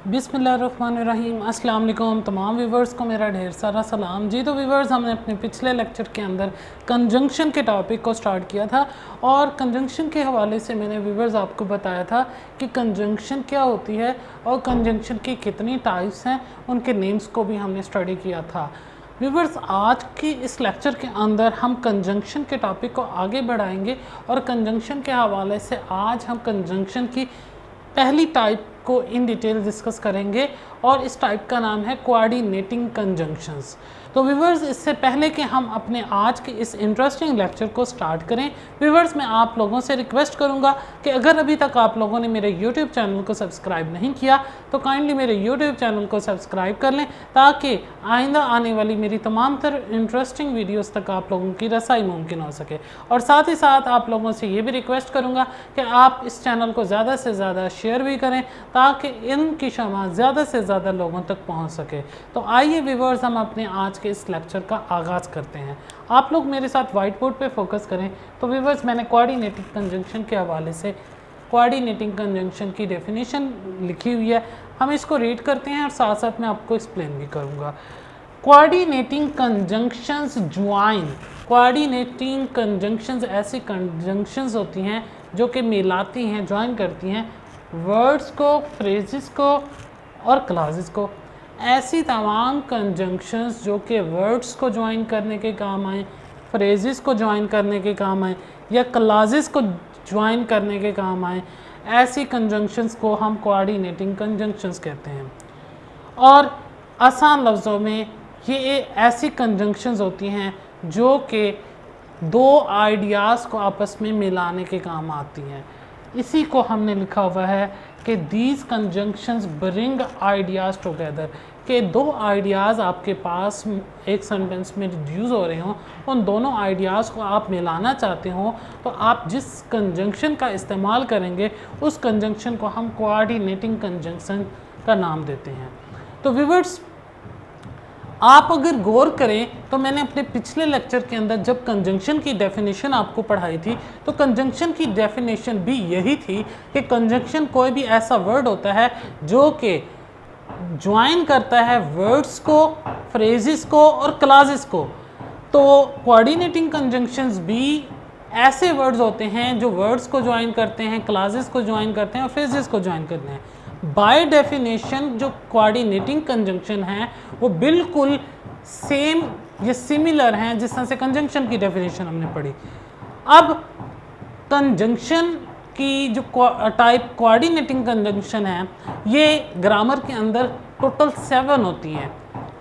बिस्मिल्लाहिर्रहमानिर्रहीम। अस्सलाम वालेकुम तमाम व्यूवर्स को मेरा ढेर सारा सलाम जी। तो व्यूवर्स, हमने अपने पिछले लेक्चर के अंदर कंजंक्शन के टॉपिक को स्टार्ट किया था और कंजंक्शन के हवाले से मैंने व्यूवर्स आपको बताया था कि कंजंक्शन क्या होती है और कंजंक्शन की कितनी टाइप्स हैं, उनके नेम्स को भी हमने स्टडी किया था। व्यूवर्स, आज की इस लेक्चर के अंदर हम कंजंक्शन के टॉपिक को आगे बढ़ाएंगे और कंजंक्शन के हवाले से आज हम कंजंक्शन की पहली टाइप को इन डिटेल डिस्कस करेंगे और इस टाइप का नाम है कोऑर्डिनेटिंग कंजंक्शंस। तो व्यूवर्स, इससे पहले कि हम अपने आज के इस इंटरेस्टिंग लेक्चर को स्टार्ट करें, व्यूवर्स मैं आप लोगों से रिक्वेस्ट करूंगा कि अगर अभी तक आप लोगों ने मेरे यूट्यूब चैनल को सब्सक्राइब नहीं किया तो काइंडली मेरे यूट्यूब चैनल को सब्सक्राइब कर लें ताकि आइंदा आने वाली मेरी तमाम तरह इंटरेस्टिंग वीडियोस तक आप लोगों की रसाई मुमकिन हो सके। और साथ ही साथ आप लोगों से ये भी रिक्वेस्ट करूँगा कि आप इस चैनल को ज़्यादा से ज़्यादा शेयर भी करें ताकि इनकी शमा ज़्यादा से ज़्यादा लोगों तक पहुँच सके। तो आइए व्यूवर्स, हम अपने आज के इस लेक्चर का आगाज़ करते हैं। आप लोग मेरे साथ वाइट बोर्ड पे फोकस करें। तो व्यूवर्स, मैंने कोऑर्डिनेटिंग कंजंक्शन के हवाले से कोऑर्डिनेटिंग कंजंक्शन की डेफिनेशन लिखी हुई है, हम इसको रीड करते हैं और साथ साथ मैं आपको एक्सप्लेन भी करूँगा। Coordinating conjunctions join. Coordinating conjunctions ऐसी कंजंक्शंस होती हैं जो कि मिलाती हैं, ज्वाइन करती हैं वर्ड्स को, फ्रेजेस को और क्लासेस को। ऐसी तमाम कंजंक्शंस जो कि वर्ड्स को ज्वाइन करने के काम आए, फ्रेजेस को ज्वाइन करने के काम आए या क्लासेस को ज्वाइन करने के काम आए, ऐसी कंजंक्शंस को हम कोऑर्डिनेटिंग कंजंक्शंस कहते हैं। और आसान लफ्ज़ों में ये ऐसी कंजंक्शंस होती हैं जो कि दो आइडियाज़ को आपस में मिलाने के काम आती हैं। इसी को हमने लिखा हुआ है कि these conjunctions bring ideas together, कि दो आइडियाज़ आपके पास एक सेंटेंस में यूज़ हो रहे हों, उन दोनों आइडियाज़ को आप मिलाना चाहते हो तो आप जिस कंजंक्शन का इस्तेमाल करेंगे उस कंजंक्शन को हम कोऑर्डिनेटिंग कंजंक्शन का नाम देते हैं। तो व्यूअर्स, आप अगर गौर करें तो मैंने अपने पिछले लेक्चर के अंदर जब कंजंक्शन की डेफिनेशन आपको पढ़ाई थी तो कंजंक्शन की डेफिनेशन भी यही थी कि कंजंक्शन कोई भी ऐसा वर्ड होता है जो कि ज्वाइन करता है वर्ड्स को, फ्रेजेस को और क्लासेस को। तो कोऑर्डिनेटिंग कंजंक्शंस भी ऐसे वर्ड्स होते हैं जो वर्ड्स को ज्वाइन करते हैं, क्लासेस को ज्वाइन करते हैं और फ्रेजेस को ज्वाइन करते हैं। बाय डेफिनेशन जो कोऑर्डिनेटिंग कंजंक्शन है वो बिल्कुल सेम या सिमिलर हैं जिस तरह से कंजंक्शन की डेफिनेशन हमने पढ़ी। अब कंजंक्शन की जो टाइप कोऑर्डिनेटिंग कंजंक्शन है ये ग्रामर के अंदर टोटल 7 होती हैं।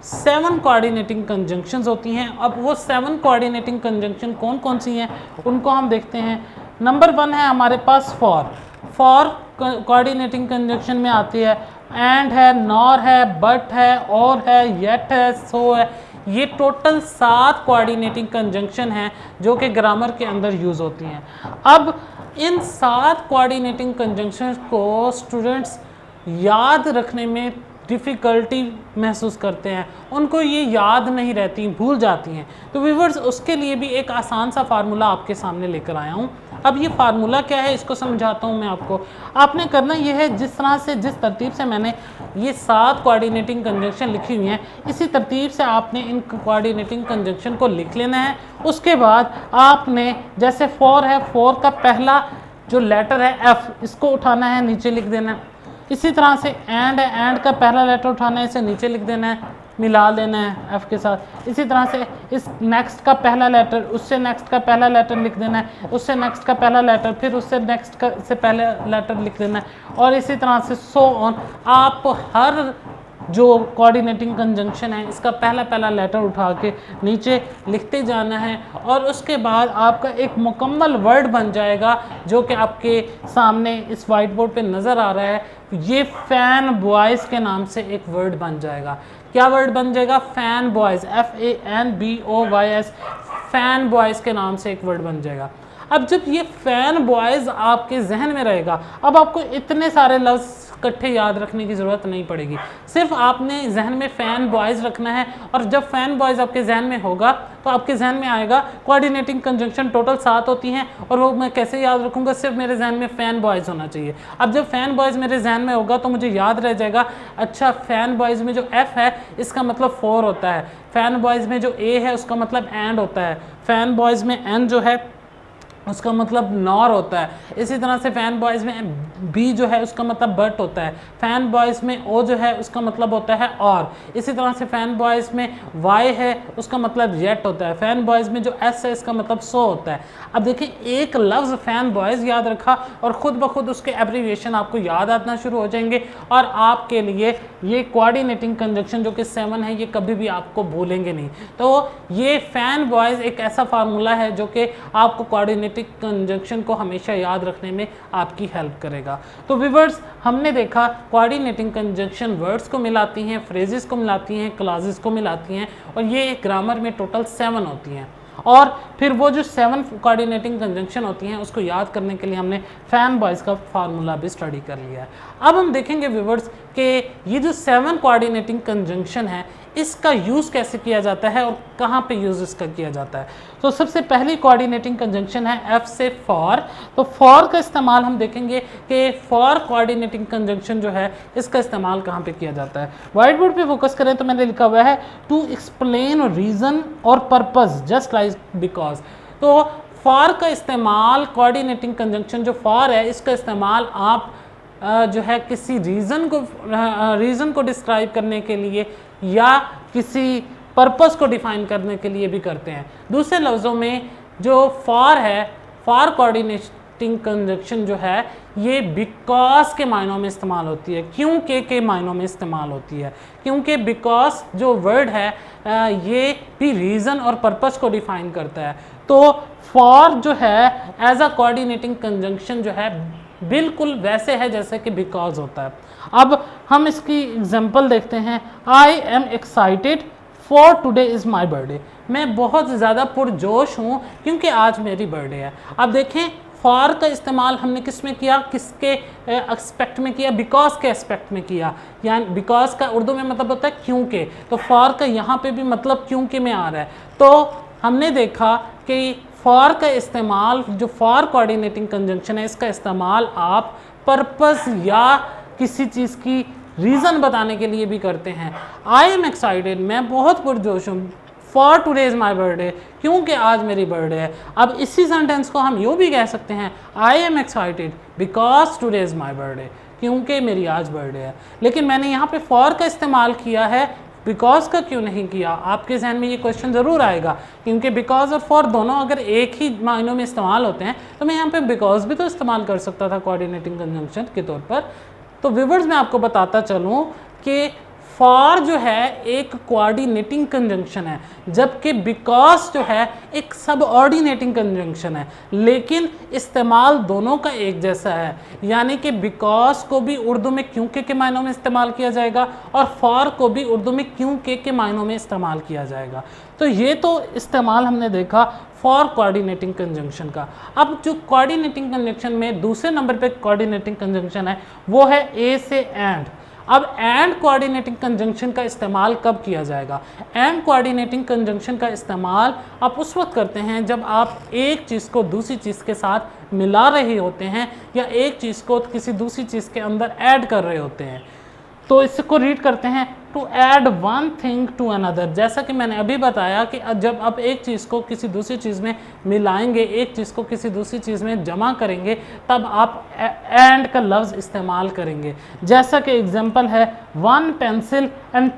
7 कोऑर्डिनेटिंग कंजंक्शंस होती हैं। अब वो 7 कोऑर्डिनेटिंग कंजंक्शन कौन कौन सी हैं उनको हम देखते हैं। नंबर 1 है हमारे पास फॉर। फॉर कोऑर्डिनेटिंग कंजंक्शन में आती है एंड है, नॉर है, बट है, और है, येट है, सो है। ये टोटल 7 कोऑर्डिनेटिंग कंजंक्शन हैं जो कि ग्रामर के अंदर यूज़ होती हैं। अब इन 7 कोऑर्डिनेटिंग कंजंक्शन को स्टूडेंट्स याद रखने में डिफ़िकल्टी महसूस करते हैं, उनको ये याद नहीं रहती, भूल जाती हैं। तो व्यूअर्स, उसके लिए भी एक आसान सा फार्मूला आपके सामने लेकर आया हूँ। अब ये फार्मूला क्या है इसको समझाता हूँ मैं आपको। आपने करना ये है, जिस तरह से, जिस तरतीब से मैंने ये 7 कोऑर्डिनेटिंग कंजंक्शन लिखी हुई हैं, इसी तरतीब से आपने इन कोऑर्डिनेटिंग कंजंक्शन को लिख लेना है। उसके बाद आपने जैसे फॉर है, फॉर का पहला जो लेटर है एफ, इसको उठाना है, नीचे लिख देना है। इसी तरह से एंड है, एंड का पहला लेटर उठाना है, इसे नीचे लिख देना है, मिला लेना है एफ के साथ। इसी तरह से इस नेक्स्ट का पहला लेटर, उससे नेक्स्ट का पहला लेटर लिख देना है, उससे नेक्स्ट का पहला लेटर, फिर उससे नेक्स्ट का से पहला लेटर लिख देना है, और इसी तरह से सो ऑन। आप हर जो कोऑर्डिनेटिंग कंजंक्शन है इसका पहला पहला लेटर उठा के नीचे लिखते जाना है और उसके बाद आपका एक मुकम्मल वर्ड बन जाएगा जो कि आपके सामने इस वाइट बोर्ड पे नज़र आ रहा है। ये फैन बॉयज़ के नाम से एक वर्ड बन जाएगा। क्या वर्ड बन जाएगा? Fan boys, FANBOYS, fan boys के नाम से एक वर्ड बन जाएगा। अब जब ये फैन बॉयज़ आपके जहन में रहेगा, अब आपको इतने सारे लफ्ज़ इकट्ठे याद रखने की ज़रूरत नहीं पड़ेगी, सिर्फ आपने जहन में फ़ैन बॉयज़ रखना है। और जब फ़ैन बॉयज़ आपके जहन में होगा तो आपके जहन में आएगा कोऑर्डिनेटिंग कंजंक्शन टोटल 7 होती हैं, और वो मैं कैसे याद रखूँगा, सिर्फ मेरे जहन में फ़ैन बॉयज़ होना चाहिए। अब जब फ़ैन बॉयज़ मेरे जहन में होगा तो मुझे याद रह जाएगा, अच्छा फ़ैन बॉयज़ में जो F है इसका मतलब 4 होता है, फ़ैन बॉयज़ में जो A है उसका मतलब एंड होता है, फ़ैन बॉयज़ में N जो है उसका मतलब नॉर होता है, इसी तरह से फ़ैन बॉयज़ में बी जो है उसका मतलब बट होता है, फ़ैन बॉयज़ में ओ जो है उसका मतलब होता है और, इसी तरह से फ़ैन बॉयज़ में वाई है उसका मतलब येट होता है, फ़ैन बॉयज़ में जो एस है इसका मतलब सो होता है। अब देखिए एक लफ्ज़ फ़ैन बॉयज़ याद रखा और ख़ुद ब खुद उसके एब्रीविएशन आपको याद आना शुरू हो जाएंगे, और आपके लिए ये कोऑर्डिनेटिंग कंजंक्शन जो कि 7 है ये कभी भी आपको भूलेंगे नहीं। तो ये फ़ैन बॉयज़ एक ऐसा फार्मूला है जो कि आपको कोऑर्डिनेटिंग कंजंक्शन को हमेशा याद रखने में आपकी हेल्प करेगा। तो व्यूअर्स हमने देखा कोऑर्डिनेटिंग कंजंक्शन वर्ड्स को मिलाती हैं, फ्रेजेस को मिलाती हैं, क्लॉजेस को मिलाती हैं, और ये ग्रामर में टोटल 7 होती हैं। और फिर वो जो 7 कोऑर्डिनेटिंग कंजंक्शन होती हैं उसको याद करने के लिए हमने फ़ैन बॉयज़ का फार्मूला भी स्टडी कर लिया है। अब हम देखेंगे व्यूअर्स कि ये जो 7 कोऑर्डिनेटिंग कंजंक्शन है इसका यूज़ कैसे किया जाता है और कहाँ पे यूज़ इसका किया जाता है। तो सबसे पहली कोऑर्डिनेटिंग कंजंक्शन है F से फॉर। तो फॉर का इस्तेमाल हम देखेंगे कि फॉर कोऑर्डिनेटिंग कंजंक्शन जो है इसका इस्तेमाल कहाँ पे किया जाता है। वाइट बोर्ड पे फोकस करें तो मैंने लिखा हुआ है टू एक्सप्लेन रीज़न और पर्पस जस्ट लाइक बिकॉज। तो फॉर का इस्तेमाल कोऑर्डिनेटिंग कंजंक्शन जो फॉर है इसका इस्तेमाल आप जो है किसी रीज़न को डिस्क्राइब करने के लिए या किसी पर्पस को डिफाइन करने के लिए भी करते हैं। दूसरे लफ्ज़ों में जो फॉर है, फॉर कोऑर्डिनेटिंग कंजंक्शन जो है ये बिकॉज के मायनों में इस्तेमाल होती है, क्योंकि के मायनों में इस्तेमाल होती है, क्योंकि बिकॉज जो वर्ड है ये भी रीज़न और पर्पस को डिफाइन करता है। तो फॉर जो है एज अ कोऑर्डिनेटिंग कंजंक्शन जो है बिल्कुल वैसे है जैसे कि बिकॉज होता है। अब हम इसकी एग्जांपल देखते हैं। I am excited for today is my birthday. मैं बहुत ज़्यादा पुरजोश हूँ क्योंकि आज मेरी बर्थडे है। अब देखें फॉर का इस्तेमाल हमने किस में किया, किसके एस्पेक्ट में किया, बिकॉज के एस्पेक्ट में किया। यानी बिकॉज का उर्दू में मतलब होता है क्योंकि, तो फॉर का यहाँ पे भी मतलब क्योंकि में आ रहा है। तो हमने देखा कि फॉर का इस्तेमाल जो फॉर कोऑर्डिनेटिंग कंजंक्शन है इसका इस्तेमाल आप पर्पस या किसी चीज़ की रीज़न बताने के लिए भी करते हैं। आई एम एक्साइटेड, मैं बहुत पुरजोश हूँ, for today is my birthday, क्योंकि आज मेरी बर्थडे है। अब इसी सेंटेंस को हम यूँ भी कह सकते हैं I am excited because today is my birthday, क्योंकि मेरी आज बर्थडे है। लेकिन मैंने यहाँ पे फॉर का इस्तेमाल किया है, बिकॉज का क्यों नहीं किया। आपके जहन में ये क्वेश्चन ज़रूर आएगा, क्योंकि बिकॉज और फॉर दोनों अगर एक ही मायनों में इस्तेमाल होते हैं तो मैं यहाँ पे बिकॉज भी तो इस्तेमाल कर सकता था कोऑर्डिनेटिंग कंजंक्शन के तौर पर। तो व्यूअर्स मैं आपको बताता चलूँ कि फॉर जो है एक कोऑर्डिनेटिंग कंजंक्शन है, जबकि बिकॉज जो है एक सब ऑर्डिनेटिंग कंजंक्शन है, लेकिन इस्तेमाल दोनों का एक जैसा है। यानी कि बिकॉज को भी उर्दू में क्योंकि के मायनों में इस्तेमाल किया जाएगा और फॉर को भी उर्दू में क्योंकि के मायनों में इस्तेमाल किया जाएगा। तो ये तो इस्तेमाल हमने देखा फॉर कोऑर्डिनेटिंग कंजंक्शन का। अब जो कोऑर्डिनेटिंग कंजंक्शन में दूसरे नंबर पे कोऑर्डिनेटिंग कंजंक्शन है वो है ए से एंड। अब एंड कोऑर्डिनेटिंग कंजंक्शन का इस्तेमाल कब किया जाएगा। एंड कोऑर्डिनेटिंग कंजंक्शन का इस्तेमाल आप उस वक्त करते हैं जब आप एक चीज़ को दूसरी चीज़ के साथ मिला रहे होते हैं या एक चीज़ को किसी दूसरी चीज़ के अंदर ऐड कर रहे होते हैं। तो इसको रीड करते हैं to add one thing to another. जैसा कि मैंने अभी बताया कि जब आप एक चीज़ को किसी दूसरी चीज़ में मिलाएंगे, एक चीज़ को किसी दूसरी चीज़ में जमा करेंगे, तब आप एंड का लफ्ज़ इस्तेमाल करेंगे। जैसा कि एग्जांपल है one pencil and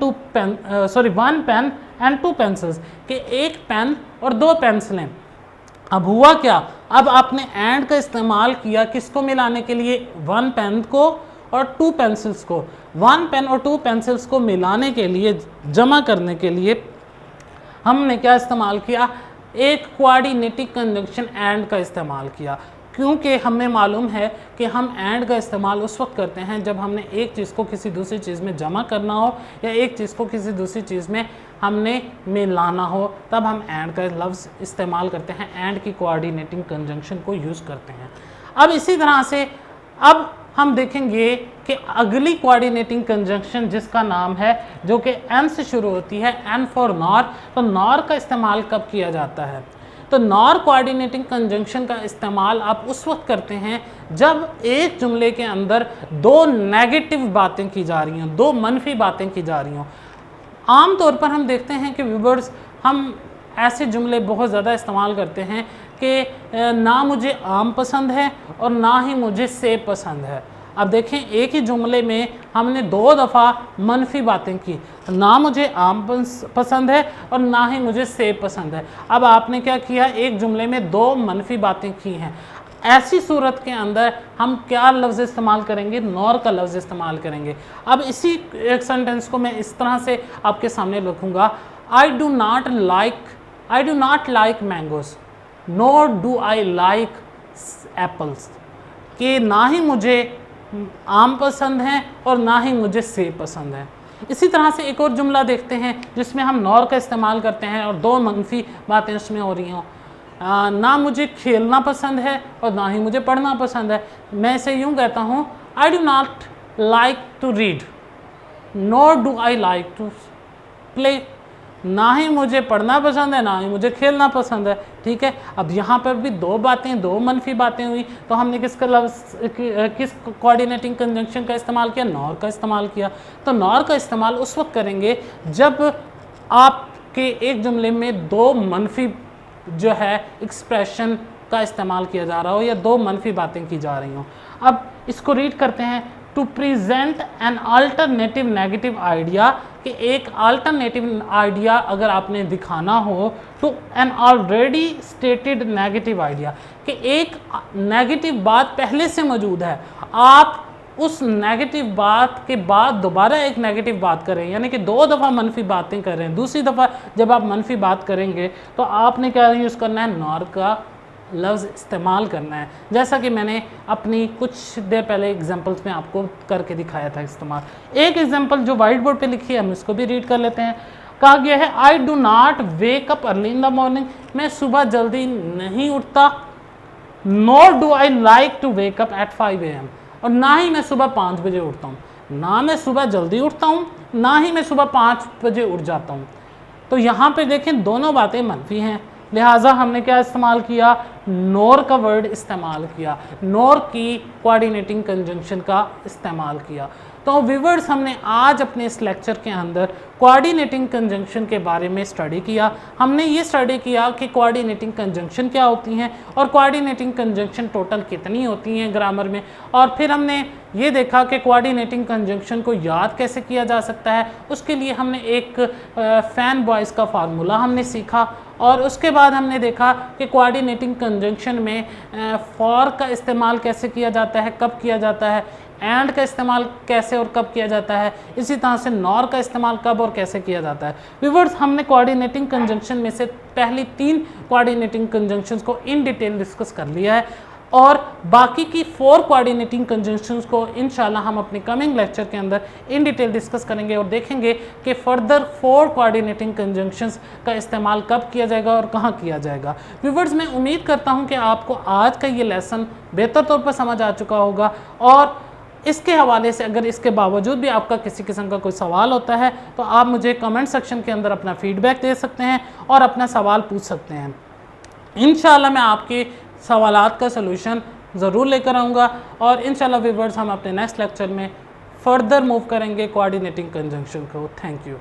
one pen and two pencils, कि एक पेन और 2 पेंसिलें। अब हुआ क्या, अब आपने एंड का इस्तेमाल किया किसको मिलाने के लिए, 1 पेन को और 2 पेंसिल्स को। 1 पेन और 2 पेंसिल्स को मिलाने के लिए, जमा करने के लिए हमने क्या इस्तेमाल किया, एक कोऑर्डिनेटिंग कंजंक्शन एंड का इस्तेमाल किया। क्योंकि हमें मालूम है कि हम एंड का इस्तेमाल उस वक्त करते हैं जब हमने एक चीज़ को किसी दूसरी चीज़ में जमा करना हो या एक चीज़ को किसी दूसरी चीज़ में हमने मिलाना हो, तब हम एंड का लफ्ज़ इस्तेमाल करते हैं, एंड की कोऑर्डिनेटिंग कंजंक्शन को यूज़ करते हैं। अब इसी तरह से अब हम देखेंगे कि अगली कोऑर्डिनेटिंग कंजंक्शन जिसका नाम है, जो कि एन से शुरू होती है, एन फॉर नॉर। तो नॉर का इस्तेमाल कब किया जाता है? तो नॉर कोऑर्डिनेटिंग कंजंक्शन का इस्तेमाल आप उस वक्त करते हैं जब एक जुमले के अंदर दो नेगेटिव बातें की जा रही हों, दो मनफी बातें की जा रही हों। आम तौर पर हम देखते हैं कि व्यूअर्स, हम ऐसे जुमले बहुत ज़्यादा इस्तेमाल करते हैं कि ना मुझे आम पसंद है और ना ही मुझे सेब पसंद है। अब देखें, एक ही जुमले में हमने 2 दफ़ा मनफी बातें की, ना मुझे आम पसंद है और ना ही मुझे सेब पसंद है। अब आपने क्या किया, एक जुमले में 2 मनफी बातें की हैं। ऐसी सूरत के अंदर हम क्या लफ्ज़ इस्तेमाल करेंगे? नॉर का लफ्ज़ इस्तेमाल करेंगे। अब इसी एक सेंटेंस को मैं इस तरह से आपके सामने लिखूँगा, आई do not like mangoes nor do I like apples, कि ना ही मुझे आम पसंद हैं और ना ही मुझे सेब पसंद है। इसी तरह से एक और जुमला देखते हैं जिसमें हम नॉर का इस्तेमाल करते हैं और 2 मनफी बातें उसमें हो रही हों। ना मुझे खेलना पसंद है और ना ही मुझे पढ़ना पसंद है। मैं इसे यूँ कहता हूँ, I do not like to read nor do I like to play, ना ही मुझे पढ़ना पसंद है ना ही मुझे खेलना पसंद है। ठीक है, अब यहाँ पर भी 2 बातें, 2 मनफी बातें हुई, तो हमने किस कोऑर्डिनेटिंग कंजंक्शन का इस्तेमाल किया? नॉर का इस्तेमाल किया। तो नॉर का इस्तेमाल उस वक्त करेंगे जब आपके एक जुमले में 2 मनफी जो है एक्सप्रेशन का इस्तेमाल किया जा रहा हो या 2 मनफी बातें की जा रही हों। अब इसको रीड करते हैं, to present an alternative negative idea, कि एक अल्टरनेटिव आइडिया अगर आपने दिखाना हो to an already stated negative idea, कि एक नेगेटिव बात पहले से मौजूद है, आप उस नेगेटिव बात के बाद दोबारा एक नेगेटिव बात करें, यानी कि 2 दफ़ा मनफी बातें करें। दूसरी दफ़ा जब आप मनफी बात करेंगे तो आपने क्या यूज़ करना है? नॉर का लफ्ज़ इस्तेमाल करना है, जैसा कि मैंने अपनी कुछ देर पहले एग्जांपल्स में आपको करके दिखाया था इस्तेमाल। एक एग्जांपल जो वाइट बोर्ड पे लिखी है, हम इसको भी रीड कर लेते हैं। कहा गया है, I do not wake up early in the morning, मैं सुबह जल्दी नहीं उठता, nor do I like to wake up at 5 AM, और ना ही मैं सुबह 5 बजे उठता हूँ। ना मैं सुबह जल्दी उठता हूँ, ना ही मैं सुबह 5 बजे उठ जाता हूँ। तो यहाँ पे देखें, दोनों बातें मनफी हैं, लिहाजा हमने क्या इस्तेमाल किया? नॉर का वर्ड इस्तेमाल किया, नॉर की कोऑर्डिनेटिंग कंजंक्शन का इस्तेमाल किया। तो व्यूअर्स, हमने आज अपने इस लेक्चर के अंदर कोऑर्डिनेटिंग कंजंक्शन के बारे में स्टडी किया। हमने ये स्टडी किया कि कोऑर्डिनेटिंग कंजंक्शन क्या होती हैं और कोऑर्डिनेटिंग कंजंक्शन टोटल कितनी होती हैं ग्रामर में, और फिर हमने ये देखा कि कोऑर्डिनेटिंग कंजंक्शन को याद कैसे किया जा सकता है। उसके लिए हमने एक फैन बॉयज़ का फार्मूला हमने सीखा, और उसके बाद हमने देखा कि कोऑर्डिनेटिंग कंजंक्शन में फॉर का इस्तेमाल कैसे किया जाता है, कब किया जाता है, एंड का इस्तेमाल कैसे और कब किया जाता है, इसी तरह से नॉर का इस्तेमाल कब और कैसे किया जाता है। व्यूअर्स, हमने कोऑर्डिनेटिंग कंजंक्शन में से पहली 3 कोऑर्डिनेटिंग कंजंक्शंस को इन डिटेल डिस्कस कर लिया है, और बाकी की 4 कोऑर्डिनेटिंग कंजंक्शंस को इंशाल्लाह हम अपने कमिंग लेक्चर के अंदर इन डिटेल डिस्कस करेंगे और देखेंगे कि फर्दर 4 कोऑर्डिनेटिंग कंजंक्शंस का इस्तेमाल कब किया जाएगा और कहाँ किया जाएगा। व्यूअर्स, मैं उम्मीद करता हूँ कि आपको आज का ये लेसन बेहतर तौर पर समझ आ चुका होगा, और इसके हवाले से अगर इसके बावजूद भी आपका किसी किस्म का कोई सवाल होता है तो आप मुझे कमेंट सेक्शन के अंदर अपना फीडबैक दे सकते हैं और अपना सवाल पूछ सकते हैं। इंशाल्लाह मैं आपके सवालात का सलूशन ज़रूर लेकर आऊँगा, और इंशाल्लाह व्यूअर्स, हम अपने नेक्स्ट लेक्चर में फ़र्दर मूव करेंगे कोऑर्डिनेटिंग कंजंक्शन को। Thank you.